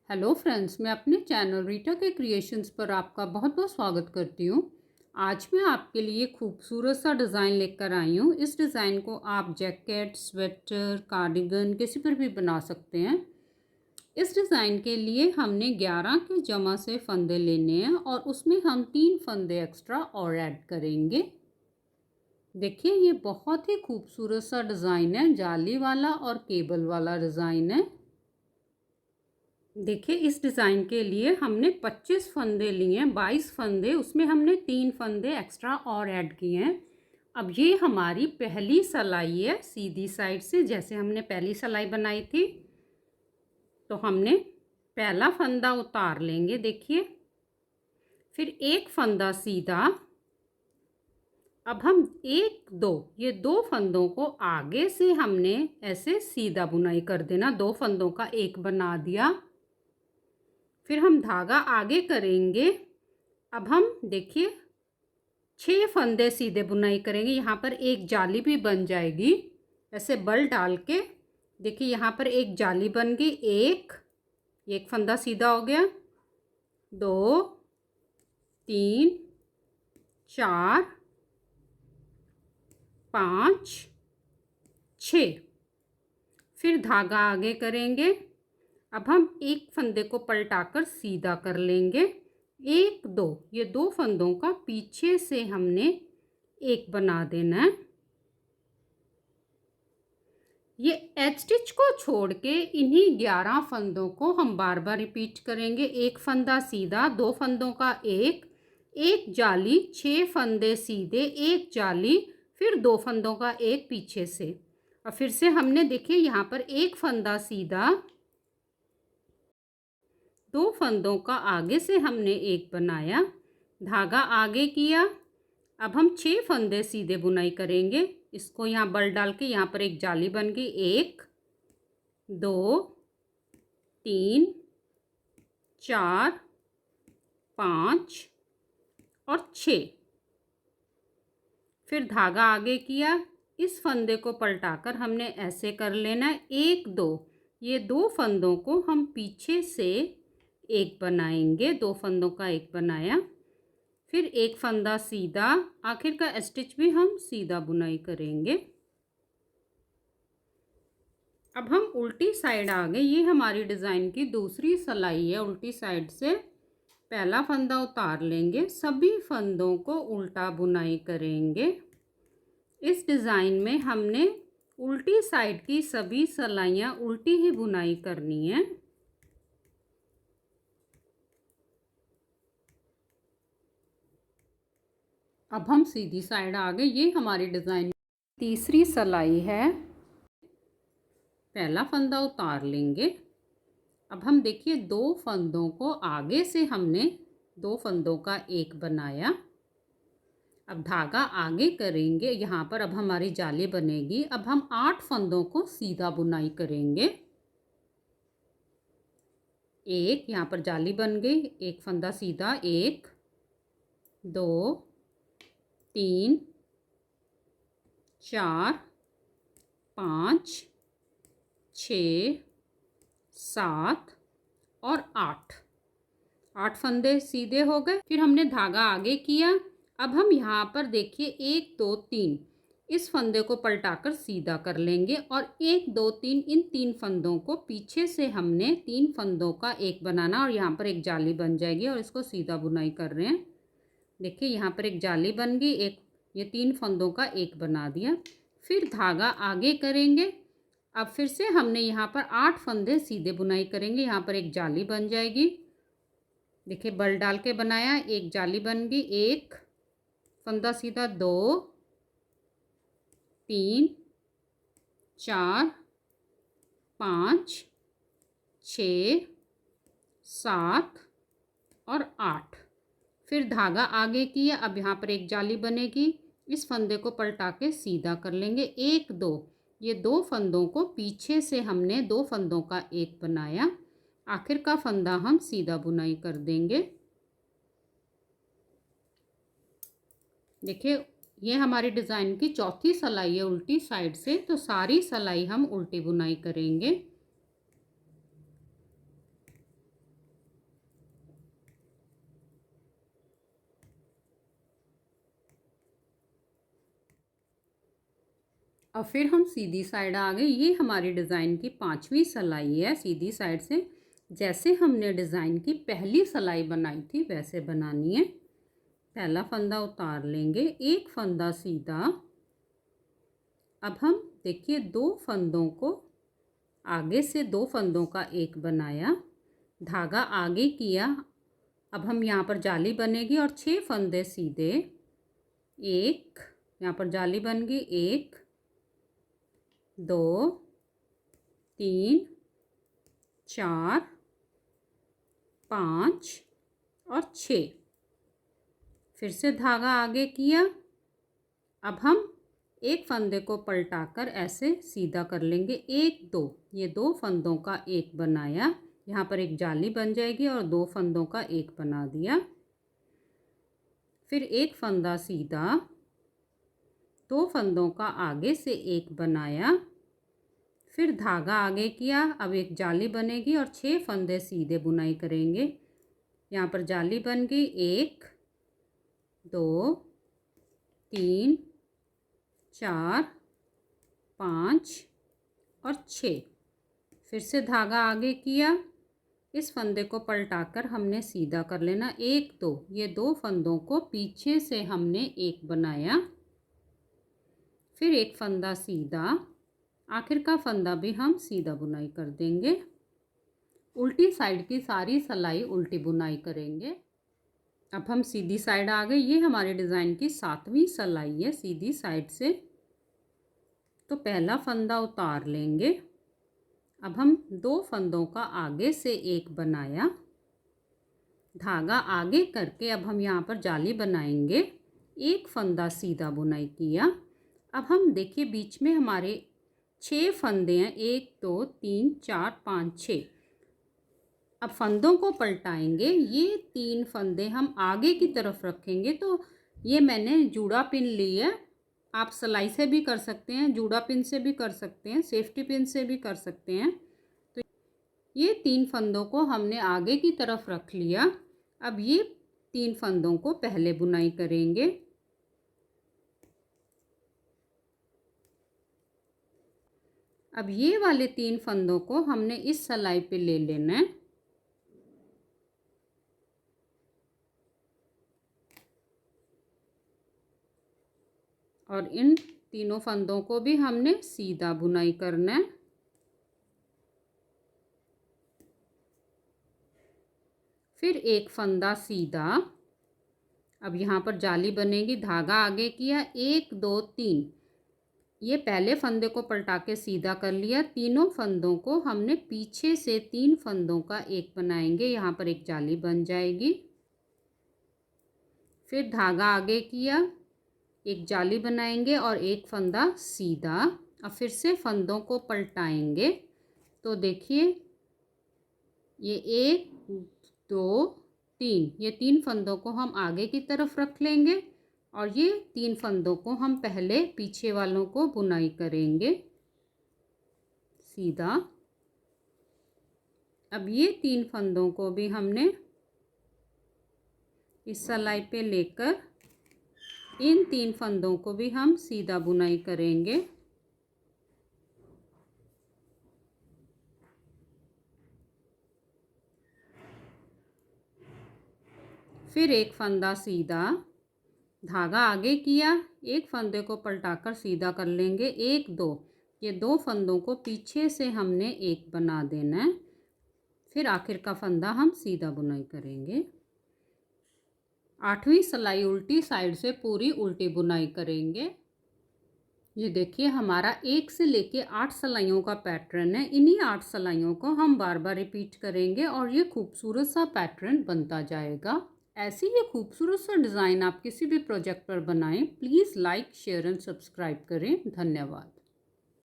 Hello friends, मैं अपने channel Rita के क्रिएशंस पर आपका बहुत बहुत स्वागत करती हूँ। आज मैं आपके लिए खूबसूरत सा डिज़ाइन लेकर आई हूँ। इस डिज़ाइन को आप जैकेट, स्वेटर, कार्डिगन किसी पर भी बना सकते हैं। इस डिज़ाइन के लिए हमने 11 के जमा से फंदे लेने हैं और उसमें हम 3 फंदे एक्स्ट्रा और ऐड करेंगे। देखिए, ये बहुत ही खूबसूरत सा डिज़ाइन है। जाली वाला और केबल वाला डिज़ाइन है। देखिए, इस डिज़ाइन के लिए हमने 25 फंदे लिए हैं, 22 फंदे, उसमें हमने 3 फंदे एक्स्ट्रा और ऐड किए हैं। अब ये हमारी पहली सिलाई है सीधी साइड से, जैसे हमने पहली सिलाई बनाई थी। तो हमने पहला फंदा उतार लेंगे, देखिए, फिर एक फंदा सीधा। अब हम ये दो फंदों को आगे से हमने ऐसे सीधा बुनाई कर देना। 2 फंदों का एक बना दिया, फिर हम धागा आगे करेंगे। अब हम देखिए 6 फंदे सीधे बुनाई करेंगे। यहाँ पर एक जाली भी बन जाएगी ऐसे बल डाल के। देखिए, यहाँ पर एक जाली बन गई। एक फंदा सीधा हो गया, 2 3 4 5 6। फिर धागा आगे करेंगे। अब हम एक फंदे को पलटाकर सीधा कर लेंगे। 1 2, ये 2 फंदों का पीछे से हमने एक बना देना है। ये एच स्टिच को छोड़ के इन्हीं 11 फंदों को हम बार बार रिपीट करेंगे। एक फंदा सीधा, 2 फंदों का एक जाली, 6 फंदे सीधे, एक जाली, फिर 2 फंदों का एक पीछे से। और फिर से हमने देखिए यहाँ पर एक फंदा सीधा, 2 फंदों का आगे से हमने एक बनाया, धागा आगे किया। अब हम 6 फंदे सीधे बुनाई करेंगे। इसको यहाँ बल डाल के यहाँ पर एक जाली बन गई। 1 2 3 4 5 और 6। फिर धागा आगे किया। इस फंदे को पलटाकर हमने ऐसे कर लेना है। 1 2, ये 2 फंदों को हम पीछे से एक बनाएंगे। 2 फंदों का एक बनाया, फिर एक फंदा सीधा। आखिर का स्टिच भी हम सीधा बुनाई करेंगे। अब हम उल्टी साइड आ गए। ये हमारी डिज़ाइन की दूसरी सिलाई है। उल्टी साइड से पहला फंदा उतार लेंगे, सभी फंदों को उल्टा बुनाई करेंगे। इस डिज़ाइन में हमने उल्टी साइड की सभी सिलाइयाँ उल्टी ही बुनाई करनी है। अब हम सीधी साइड आ गए। ये हमारी डिज़ाइन तीसरी सिलाई है। पहला फंदा उतार लेंगे। अब हम देखिए 2 फंदों को आगे से हमने 2 फंदों का एक बनाया। अब धागा आगे करेंगे। यहाँ पर अब हमारी जाली बनेगी। अब हम 8 फंदों को सीधा बुनाई करेंगे। यहाँ पर जाली बन गई। एक फंदा सीधा, 1 2 3 4 5 6 7 और 8 फंदे सीधे हो गए। फिर हमने धागा आगे किया। अब हम यहाँ पर देखिए 1 2 3 इस फंदे को पलटाकर सीधा कर लेंगे और 1 2 3 इन 3 फंदों को पीछे से हमने 3 फंदों का एक बनाना और यहाँ पर एक जाली बन जाएगी और इसको सीधा बुनाई कर रहे हैं। देखिए, यहाँ पर एक जाली बन गई। ये 3 फंदों का एक बना दिया। फिर धागा आगे करेंगे। अब फिर से हमने यहाँ पर 8 फंदे सीधे बुनाई करेंगे। यहाँ पर एक जाली बन जाएगी। देखिए, बल डाल के बनाया, एक जाली बन गई। एक फंदा सीधा, 2 3 4 5 6 7 और 8। फिर धागा आगे किया। अब यहाँ पर एक जाली बनेगी। इस फंदे को पलटा के सीधा कर लेंगे। 1 2, ये 2 फंदों को पीछे से हमने 2 फंदों का एक बनाया। आखिर का फंदा हम सीधा बुनाई कर देंगे। देखिए, ये हमारी डिज़ाइन की चौथी सिलाई है उल्टी साइड से। तो सारी सिलाई हम उल्टी बुनाई करेंगे। अब फिर हम सीधी साइड आ गए। ये हमारी डिज़ाइन की 5वीं सिलाई है सीधी साइड से। जैसे हमने डिज़ाइन की पहली सिलाई बनाई थी वैसे बनानी है। पहला फंदा उतार लेंगे, एक फंदा सीधा। अब हम देखिए 2 फंदों को आगे से 2 फंदों का एक बनाया, धागा आगे किया। अब हम यहाँ पर जाली बनेगी और 6 फंदे सीधे। एक यहाँ पर जाली बन गई, 1 2 3 4 5 और 6। फिर से धागा आगे किया। अब हम एक फंदे को पलटाकर ऐसे सीधा कर लेंगे, 1 2, ये 2 फंदों का एक बनाया। यहाँ पर एक जाली बन जाएगी और 2 फंदों का एक बना दिया। फिर एक फंदा सीधा, 2 फंदों का आगे से एक बनाया। फिर धागा आगे किया। अब एक जाली बनेगी और 6 फंदे सीधे बुनाई करेंगे। यहाँ पर जाली बन गई, 1 2 3 4 5 और 6। फिर से धागा आगे किया। इस फंदे को पलटाकर हमने सीधा कर लेना, 1 2, ये 2 फंदों को पीछे से हमने एक बनाया। फिर एक फंदा सीधा, आखिर का फंदा भी हम सीधा बुनाई कर देंगे। उल्टी साइड की सारी सिलाई उल्टी बुनाई करेंगे। अब हम सीधी साइड आ गए। ये हमारे डिज़ाइन की 7वीं सिलाई है सीधी साइड से। तो पहला फंदा उतार लेंगे। अब हम 2 फंदों का आगे से एक बनाया, धागा आगे करके अब हम यहाँ पर जाली बनाएंगे। एक फंदा सीधा बुनाई किया। अब हम देखिए बीच में हमारे 6 फंदे हैं, 1 2 3 4 5 6। अब फंदों को पलटाएंगे। ये 3 फंदे हम आगे की तरफ रखेंगे। तो ये मैंने जूड़ा पिन ली है। आप सिलाई से भी कर सकते हैं, जूड़ा पिन से भी कर सकते हैं, सेफ्टी पिन से भी कर सकते हैं। तो ये 3 फंदों को हमने आगे की तरफ रख लिया। अब ये 3 फंदों को पहले बुनाई करेंगे। अब ये वाले 3 फंदों को हमने इस सिलाई पे ले लेना है। और इन तीनों फंदों को भी हमने सीधा बुनाई करना है। फिर एक फंदा सीधा। अब यहाँ पर जाली बनेगी, धागा आगे किया, 1 2 3। ये पहले फंदे को पलटा के सीधा कर लिया। तीनों फंदों को हमने पीछे से 3 फंदों का एक बनाएंगे। यहाँ पर एक जाली बन जाएगी। फिर धागा आगे किया, एक जाली बनाएंगे और एक फंदा सीधा। अब फिर से फंदों को पलटाएंगे। तो देखिए ये 1 2 3, ये 3 फंदों को हम आगे की तरफ रख लेंगे और ये 3 फंदों को हम पहले पीछे वालों को बुनाई करेंगे सीधा। अब ये 3 फंदों को भी हमने इस सिलाई पे लेकर इन 3 फंदों को भी हम सीधा बुनाई करेंगे। फिर एक फंदा सीधा, धागा आगे किया, एक फंदे को पलटाकर सीधा कर लेंगे, 1 2, ये 2 फंदों को पीछे से हमने एक बना देना है। फिर आखिर का फंदा हम सीधा बुनाई करेंगे। 8वीं सिलाई उल्टी साइड से पूरी उल्टी बुनाई करेंगे। ये देखिए हमारा 1 से लेके 8 सिलाइयों का पैटर्न है। इन्हीं 8 सिलाइयों को हम बार बार रिपीट करेंगे और ये खूबसूरत सा पैटर्न बनता जाएगा। ऐसी ये खूबसूरत सा डिज़ाइन आप किसी भी प्रोजेक्ट पर बनाएं। Please like share and subscribe करें। धन्यवाद।